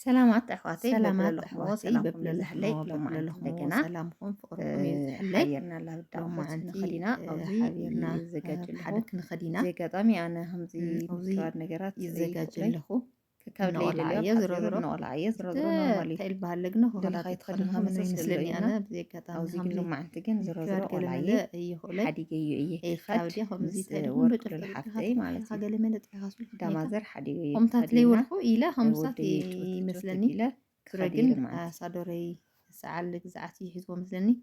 سلامات أخواتي سلامات ببللخمو أحواتي سلامكم ببلل لزحلي لخمو لو ما ببلل عندك لخمو دقنا سلامكم فقركم يزحلي حيرنا الله بدأ لو ما أخوات عندي نخلينا أوزي حبيرنا يزجاج له بحدك نخدينا زي قطامي أنا همزي أوزي مكتوار نجارات يزجاج يكبلي لخو كابل نقول اليوم عيا حزيرو زرو نقول عيا زرو تا نورمالي تايل بهالجنا هو دل غلط خيط تخدم خدنها منو مسلسل له يمسلني إنا أنا بزيك أوزي همزي قلنا ما عندكين زرو كوار ولا قلملا عيا أي خلي حديقي يي أي خد خاودي همزي مس تايل هم ورك بجف للحفتي حاجة مالتي قلملا تحاسل خنيكا دامازر حديقي هم تاتلي خدينا ورخو إلى هم ودي ساتي توت مسلني تقيلة خدير سرقن مالتي صادوري سعالك زعتي حزو مسلني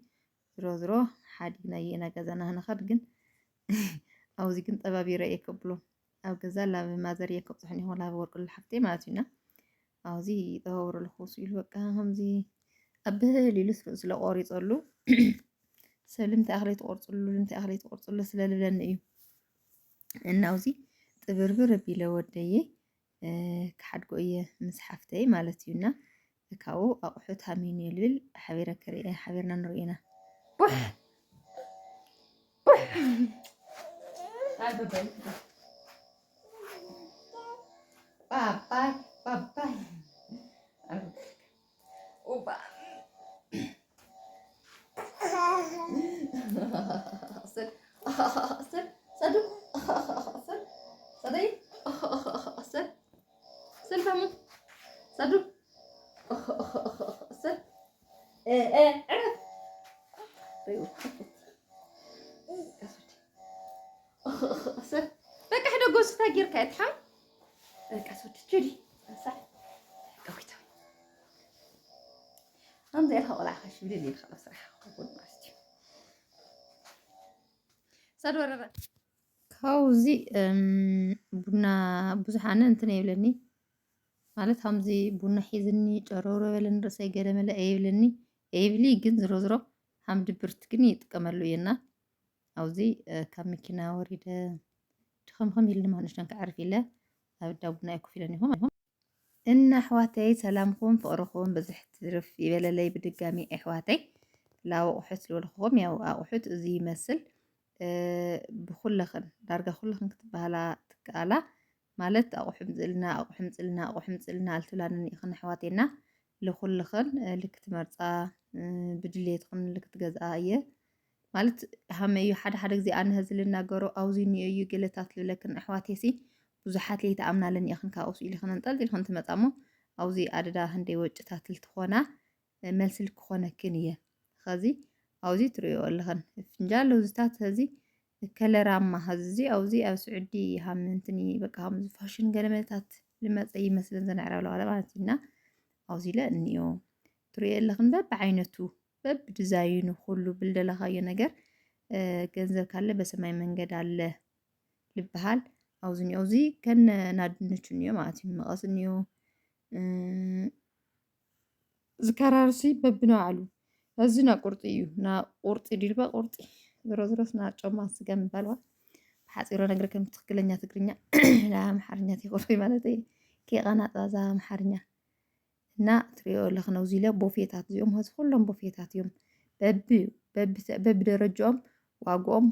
زرو حادقنا ينا جزنا هنخد جن أو زي كنت أبابي رأيك قبله أو جزال لا ما زريك قبضحني هو لا ورق الحفتي مالتنا أو زي دور الخوص يلوك هم زي أبه اللي لسه سلا قاري صلوا سلمت أخلي تقرص له لمت أخلي تقرص له سلا لبلن إيو إن أو زي تبربر بيلا وديه كحد قوية مسحفتي مالتينا كاو أقحتها مين يلبل حبيرة كريه حبيرنا نرينا بوح بوح تعال بابا بابا بابا اوبا صل صل صدو صل صدي صل صل فمو صدو صل ايه عرف طيب صل بقى حدا قوس فاجر كاتحم بقى صوت تجري صح قويتها أنزل هقولها خش بدي خلاص راح أقول ماشي صدور كاوزي بنا بزحنا أنتني يبلني مالت همزي بنا حيزني جرورة بلن رسي قدم لا يبلني يبلي جن زرو زرو هم دبرت كني تكملوا ينا أوزي كمكنا وريد خم يلي ما نشان كعرف الله أبدا بنا يكون فيلني هم إن أحواتي سلامكم فقركم بزحت رف يبلا لي بدقامي أحواتي لا أحس له الخوم يا أحس زي مثل بخلخن دارجة خلخن كتب على تكالا مالت أو حمزلنا أو حمزلنا أو حمزلنا التلان يخن حواتينا لخلخن لكت مرصا بدليت خن لكت جزائية مالت هم يو حد زي أنا هزلنا جرو أو زي نيو جلتات لكن أحواتيسي بزحات لي تأمنا لن يخن كأوس إلي خن نطلت الخن تمتأمو أو زي أددا هندي وجتات التخونا ملسل كخونا كنية خزي أو زي تريو الخن فنجال لوزتات هزي كلراما هزي أو زي أو سعودي هم انتني بقى هم فاشن قلمتات لما تأي مثلا زنعرا ولا على معناتنا أو زي لأنيو تريو الخن باب عينتو باب ديزاينو كله بالدلها ينجر ገንዘብ ካለ በሰማይ መንገድ አለ ልብሃል አውዚ ከነ ናድነችንዮ ማለት እዩ መቐስንዮ ዝከራርሲ በብነው አሉ እዚ ና ቁርጢ እዩ ና ቁርጢ ዲልባ ቁርጢ ዝሮዝሮስ ና ጮማ ስጋ ምባልዋ ሓፂሮ ነገር ከም ትክክለኛ ትግርኛ ለአምሓርኛ ትቆርጢ ማለት እዩ ከቀናጣ ዛ አምሓርኛ እና ትሪኦ ለኽነው ዚለ ቦፌታት እዚኦም ህዝ ኩሎም ቦፌታት እዮም በብ ደረጃኦም ዋግኦም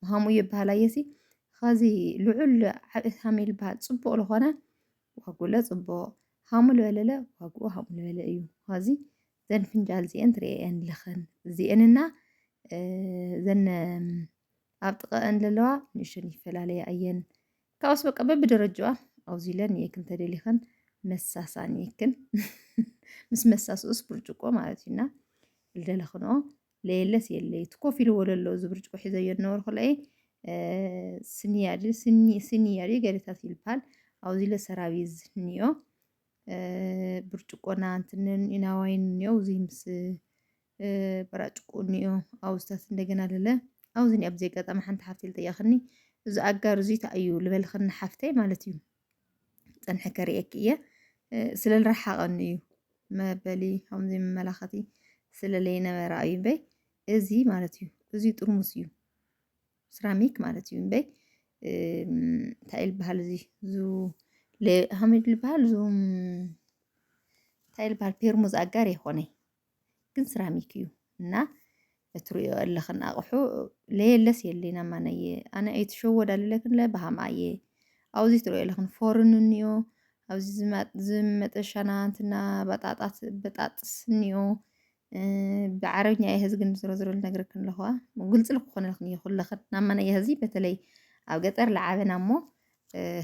ሃሙዩ ይበሃል ኣየሲ ኸዚ ልዑል ሃሚል በሃል ጽቡቕ ዝኾነ ዋጉለ ጽቡቕ ሃሙ ልበለለ ዋግኡ ሃሙ ልበለ እዩ ኸዚ ዘን ፍንጃል እዚአን ትሪአየን ለኽን እዚአንና ዘን ኣብ ጥቐአን ዘለዋ ንእሽተን ይፈላለያ እየን ካብኡስ በቃ በብደረጃዋ ኣውዚ ኢለን እየክን ተደሊኸን መሳሳን እየክን ምስ መሳስኡስ ብርጭቆ ማለት እዩና ልደለኽንኦ ለየለስ የለይት ኮፍ ኢልዎ ዘሎ እዚ ብርጭቆ ሒዘዮ ዝነበርኩ ለይ ስኒያዲ ገሌታት ይልበሃል ኣብዚ ለ ሰራቢዝ እኒኦ ብርጭቆና እንትንን ኢናዋይን እኒኦ እዚ ምስ በራጭቆ እኒኦ ኣውዝታት እንደገና ለለ ኣብዚ ኒ ኣብ ዘጋጣሚ ሓንቲ ሓፍቲ ልጠየኽኒ እዚ ኣጋር እዚ እንታይ እዩ ልበልኽኒ ሓፍተይ ማለት እዩ ፀንሐ ከሪአክ እየ ስለልረሓቐኒ እዩ መበሊ ከምዚ መመላኸቲ ስለለይነበረ እዩ እምበይ እዚ ማለት እዩ እዚ ጥርሙስ እዩ سيراميك مالتي ينبي تايل بحال زي زو لهمد البحال زو تايل بحال بيرموز أجاري خوني كن سيراميك يو نا تريو اللي خن أقحو ليه لس يلينا ماني أنا أيت شو ودا لكن لا بها معي أو زي تريو اللي خن فورن نيو ኣብዚ ዝመጠሻና እንትና በጣጥስ እኒኦ ብዓረብኛ እየ ህዚ ግን ዝረዝረሉ ነገር ክንለኸዋ ግልጽ ልክኾነ ልኽን ይኹለኽን ናማና እየ ህዚ በተለይ ኣብ ገጠር ለዓበና እሞ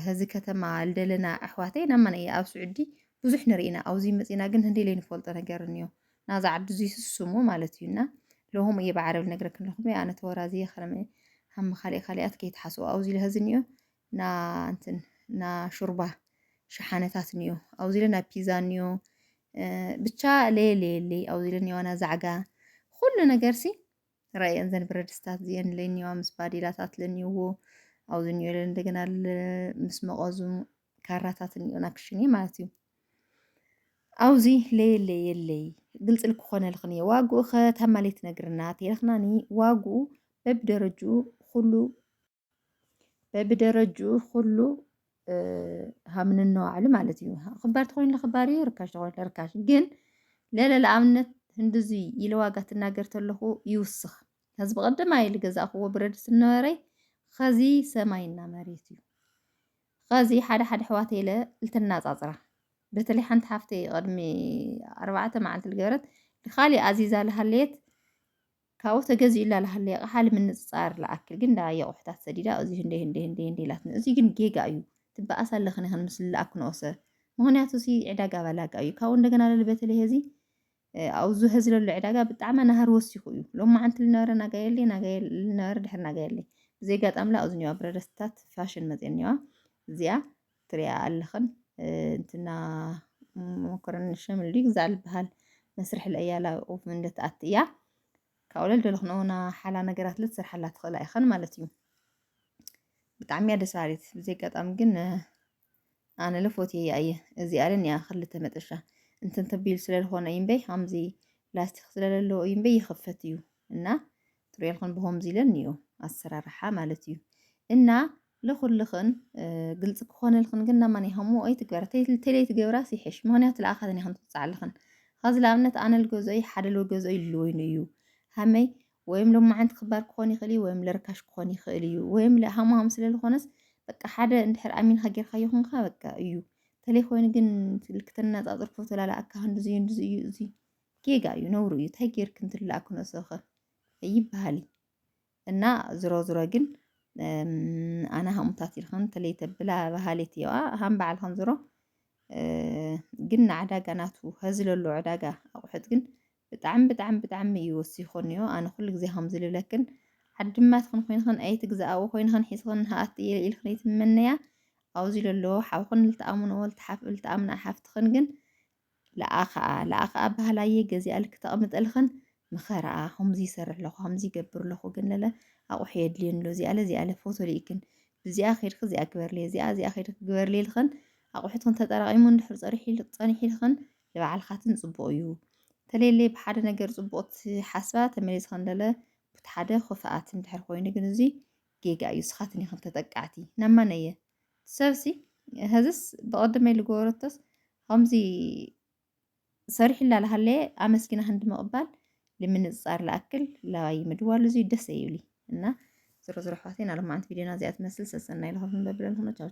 ህዚ ከተማ ልደለና ኣሕዋተይ ናማና እየ ኣብ ስዑዲ ብዙሕ ንርኢና ኣብዚ መፂና ግን ህንደይ ንፈልጦ ነገር እኒኦ ናዛ ዓዲ እዙይ ስስሙ ማለት እዩና ለሆም እየ ብዓረብ ነገር ክንለኹም ኣነ ተወራዝየ ኸረመ ሃም ካሊኣት ከይተሓስቡ ኣብዚ ለህዚ እኒኦ ና እንትን ና ሹርባ ሸሓነታት እኒኦ ኣብዚ ለ ና ፒዛ እኒኦ ብቻ ሌሌ ኣብዚ ለ እኒኦ ና ዛዕጋ ኩሉ ነገር ሲ ረአየን ዘን ብረድስታት እዚአን ለኒዋ ምስ ባዴላታት ለኒዎ ኣብዚ እኒኦ እንደገና ምስ መቐዙ ካራታት እኒኦ ና ክሽኒ ማለት እዩ ኣብዚ ሌለይ ግልጽ ልክኾነ ልኽን እየ ዋግኡ ኸተማሌት ነግርና ተይለኽናኒ ዋግኡ በብደረጅኡ ኩሉ ሃምን ነዋዕሉ ማለት እዩ ክባር ተኾይኑ ለኽባር እዩ ርካሽ ተኾይኑ ለርካሽ ግን ለኣብነት ህንድዚ ኢለ ዋጋ ትናገር ተለኹ ይውስኽ ከዚ በቐደማ ኢለ ገዛእኽዎ ብረድስቲ ነበረይ ኸዚ ሰማይና መሬት እዩ ኸዚ ሓደ ኣሕዋተይ ኢለ ልትናፃፅራ በተለይ ሓንቲ ሓፍተይ ቅድሚ 4 መዓልቲ ዝገበረት ካሊእ ኣዚዛ ለሃለየት ካብኡ ተገዚኡላ ለሃለየ ኣቕሓ ንምንፅፃር ለኣክል ግን ዳ የቑሕታት ሰዲዳ እዚ ህንደይ ኢላትኒ እዚ ግን ጌጋ እዩ ትበኣስ ኣለኽን ይኽን ምስ ልኣክ ንኦሰ ምክንያቱ እዚ ዕዳጋ ባላጋ እዩ ካብኡ እንደገና ለለ በተለይ ህዚ ኣብዚ ህዚ ለሎ ዕዳጋ ብጣዕሚ ናሃር ወሲኹ እዩ ሎማዓንቲ ልነበረ ልነበረ ድሕሪ ናጋየለይ ብዘይ ጋጣምላ ኣብዚ ኒዋ ብረደስትታት ፋሽን መፅአን ኒዋ እዚኣ ትሪኣ ኣለኽን እንትና መኮረኒ ሸምልዲ ግዛዕ ልበሃል መስርሕ ለእያላ ኦፍን ልትኣቲ እያ ካብኡ ለልደለኽኖና ሓላ ነገራት ልትስርሓላ ትኽእላ ኢኸን ማለት እዩ ብጣዕሚ እያ ደስ በሃሊት ብዘይ ጋጣሚ ግን ኣነ ለፎትየ እየ እዚኣ ለኒኣ ክልተ መጠሻ እንትን ተቢሉ ስለልኾነ እዩ እምበይ ከምዚ ላስቲክ ስለለለዎ እዩ እምበይ ይኽፈት እዩ እና ትሪኤልኽን ብኸምዚ ኢለን እኒኦ ኣሰራርሓ ማለት እዩ እና ለኹልኽን ግልጽ ክኾነልኽን ግን ናማን ይኸሙ ወይ ትግበራ ተለይ ትገብራ ሲሕሽ ምክንያቱ ለኣኻተን ይኸም ትወፅዓለኽን ኸዚ ለኣብነት ኣነ ልገዝኦይ ሓደ ልገዝኦይ ልወይኑ እዩ ሃመይ ወይም ሎማዓንቲ ክባር ክኾን ይኽእል እዩ ወይም ለርካሽ ክኾን ይኽእል እዩ ወይም ለሃማም ስለልኾነስ በቃ ሓደ እንድሕር ኣሚንካ ጌርካዮ ኹንካ በቃ እዩ ተለይ ኮይኑ ግን ልክተናፃፅር ፎቶ ላልኣካ ህንድዚ እዩ እዚ ጌጋ እዩ ነውሩ እዩ እንታይ ጌርክ እንትልኣክ ነሰኸ ይበሃል እና ዝሮ ግን ኣነ ሃሙታት ኢልኽን ተለይ ተብላ ባህሌት እየዋ ሃም በዓልኽን ዝሮ ግን ንዕዳጋ ናቱ ህዚ ለሎ ዕዳጋ ኣቑሑት ግን ብጣዕሚ እዩ ወሲኹ እኒኦ ኣነ ኩሉ ግዜ ከምዚ ልብለክን ዓድማትኽን ኮይንኽን ኣይትግዛእዎ ኮይንኽን ሒዝኽን ሃኣት ኢልኽን ይትመነያ ኣብዚ ለሎ ሓውኽን ልተኣምንዎ ልተኣምና ሓፍትኽን ግን ለኣኸዓ ባህላየ ገዚኣ ልክተቐምጠልኽን ምኸረኣ ከምዚ ይሰርሕ ኣለኹ ከምዚ ይገብር ኣለኹ ግን ለለ ኣቑሑ የድልየን ሎ እዚኣ ፎቶ ልኢክን ብዚኣ ከይድክ እዚኣ ግበርልየ እዚኣ ከይድክ ግበርልየ ኢልኽን ኣቑሑትክን ተጠራቒሙ እንድሕር ፀኒሕ ኢልኽን ንባዕልኻትን ፅቡቕ እዩ ተለየለይ ብሓደ ነገር ፅቡቕት ሓስባ ተመሊስኽን ለለ ብቲ ሓደ ክፍኣት እንድሕር ኮይኑ ግን እዚ ጌጋ እዩ ስኻትን ይኽን ተጠቃዕቲ ናማነ እየ ሰብሲ ህዝስ ብቐደመይ ልገበረቶስ ከምዚ ሰሪሕላ ለሃለየ ኣመስኪና ክንዲ ምቕባል ንምንፅፃር ለኣክል ላባይ ምድዋሉ እዚ ደስ ይብሊ እና ዝሮ ኣሕዋተይ ናሎማዓንቲ ቪድዮና እዚኣ ትመስል ሰሰና ኢልኹም በብለን ቻው